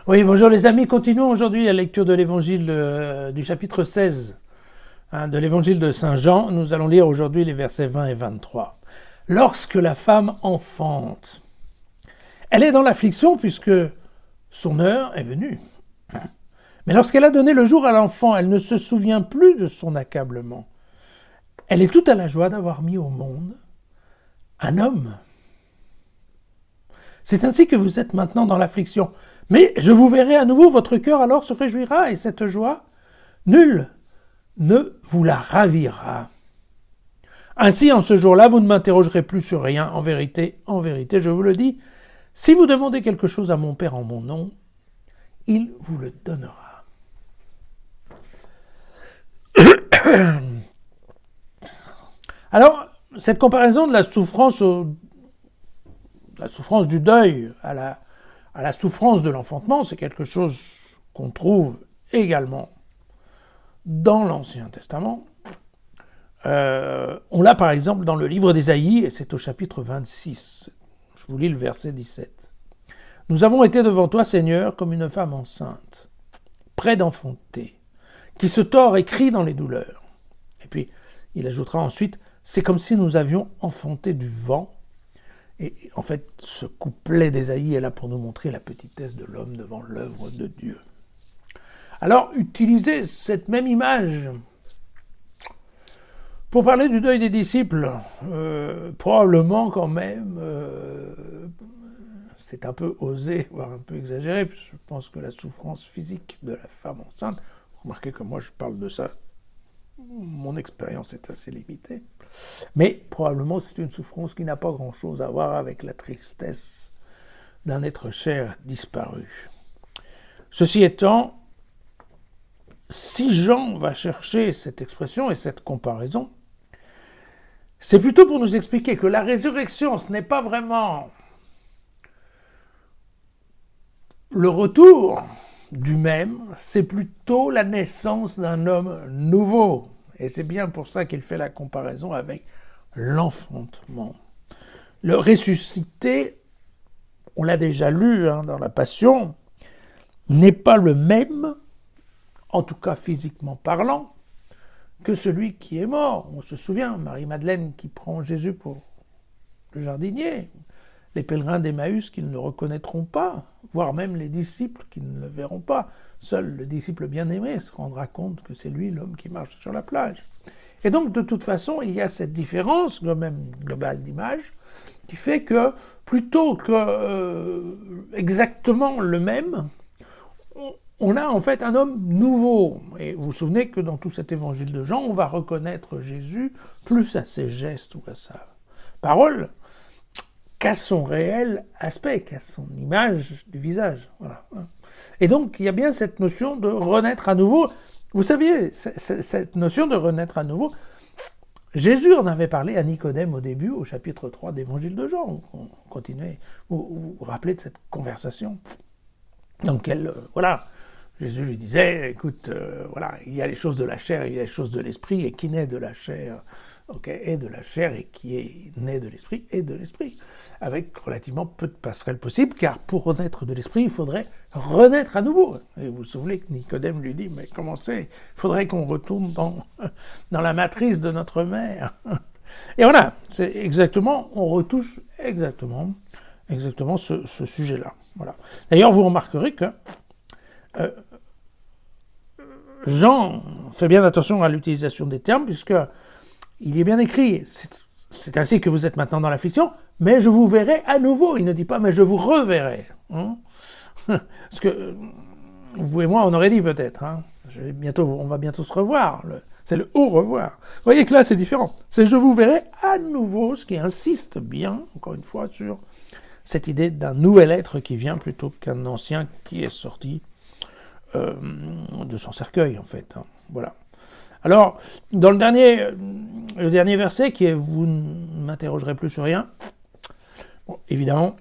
Oui, bonjour les amis, continuons aujourd'hui la lecture de l'évangile du chapitre 16 de l'évangile de Saint Jean. Nous allons lire aujourd'hui les versets 20 et 23. Lorsque la femme enfante, elle est dans l'affliction puisque son heure est venue. Mais lorsqu'elle a donné le jour à l'enfant, elle ne se souvient plus de son accablement. Elle est toute à la joie d'avoir mis au monde un homme. C'est ainsi que vous êtes maintenant dans l'affliction. Mais je vous verrai à nouveau, votre cœur alors se réjouira, et cette joie, nul ne vous la ravira. Ainsi, en ce jour-là, vous ne m'interrogerez plus sur rien. En vérité, je vous le dis, si vous demandez quelque chose à mon Père en mon nom, il vous le donnera. Alors, cette comparaison de la souffrance du deuil à la souffrance de l'enfantement, c'est quelque chose qu'on trouve également dans l'Ancien Testament. On l'a par exemple dans le livre d'Ésaïe, et c'est au chapitre 26. Je vous lis le verset 17. « Nous avons été devant toi, Seigneur, comme une femme enceinte, près d'enfanter, qui se tord et crie dans les douleurs. » Et puis, il ajoutera ensuite, « C'est comme si nous avions enfanté du vent. » Et en fait, ce couplet d'Ésaïe est là pour nous montrer la petitesse de l'homme devant l'œuvre de Dieu. Alors, utilisez cette même image pour parler du deuil des disciples. Probablement quand même, c'est un peu osé, voire un peu exagéré, parce que je pense que la souffrance physique de la femme enceinte, remarquez que moi je parle de ça, mon expérience est assez limitée, mais probablement c'est une souffrance qui n'a pas grand-chose à voir avec la tristesse d'un être cher disparu. Ceci étant, si Jean va chercher cette expression et cette comparaison, c'est plutôt pour nous expliquer que la résurrection, ce n'est pas vraiment le retour du même, c'est plutôt la naissance d'un homme nouveau. Et c'est bien pour ça qu'il fait la comparaison avec l'enfantement. Le ressuscité, on l'a déjà lu dans la Passion, n'est pas le même, en tout cas physiquement parlant, que celui qui est mort. On se souvient, Marie-Madeleine qui prend Jésus pour le jardinier, les pèlerins d'Emmaüs qui ne le reconnaîtront pas, voire même les disciples qui ne le verront pas. Seul le disciple bien-aimé se rendra compte que c'est lui l'homme qui marche sur la plage. Et donc, de toute façon, il y a cette différence, même globale d'image, qui fait que, plutôt que exactement le même, on a en fait un homme nouveau. Et vous vous souvenez que dans tout cet évangile de Jean, on va reconnaître Jésus plus à ses gestes ou à sa parole, qu'à son réel aspect, qu'à son image du visage. Voilà. Et donc, il y a bien cette notion de renaître à nouveau. Vous saviez, cette notion de renaître à nouveau, Jésus en avait parlé à Nicodème au début, au chapitre 3 d'Évangile de Jean. On continuait. Vous vous rappelez de cette conversation dans laquelle, Jésus lui disait, écoute, il y a les choses de la chair, il y a les choses de l'esprit, et qui naît de la chair, est de la chair, et qui est né de l'esprit, est de l'esprit. Avec relativement peu de passerelles possibles, car pour renaître de l'esprit, il faudrait renaître à nouveau. Et vous vous souvenez que Nicodème lui dit, mais comment c'est ? Il faudrait qu'on retourne dans la matrice de notre mère. Et voilà, c'est exactement, on retouche exactement ce sujet-là. Voilà. D'ailleurs, vous remarquerez que Jean fait bien attention à l'utilisation des termes, puisqu'il est bien écrit, c'est ainsi que vous êtes maintenant dans l'affliction, mais je vous verrai à nouveau. Il ne dit pas, mais je vous reverrai. Parce que vous et moi, on aurait dit peut-être, on va bientôt se revoir. C'est le au revoir. Vous voyez que là, c'est différent. C'est je vous verrai à nouveau, ce qui insiste bien, encore une fois, sur cette idée d'un nouvel être qui vient plutôt qu'un ancien qui est sorti de son cercueil, en fait. Voilà. Alors, dans le dernier verset, qui est « Vous ne m'interrogerez plus sur rien », évidemment,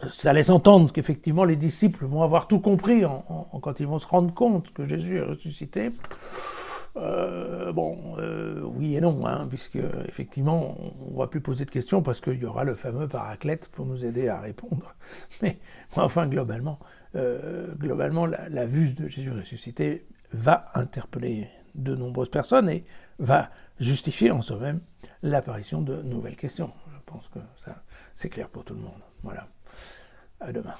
ça laisse entendre qu'effectivement les disciples vont avoir tout compris quand ils vont se rendre compte que Jésus est ressuscité. Oui et non, hein, puisque effectivement, on ne va plus poser de questions parce qu'il y aura le fameux Paraclète pour nous aider à répondre. Mais enfin, globalement, la vue de Jésus ressuscité va interpeller de nombreuses personnes et va justifier en soi-même l'apparition de nouvelles questions. Je pense que ça, c'est clair pour tout le monde. Voilà. À demain.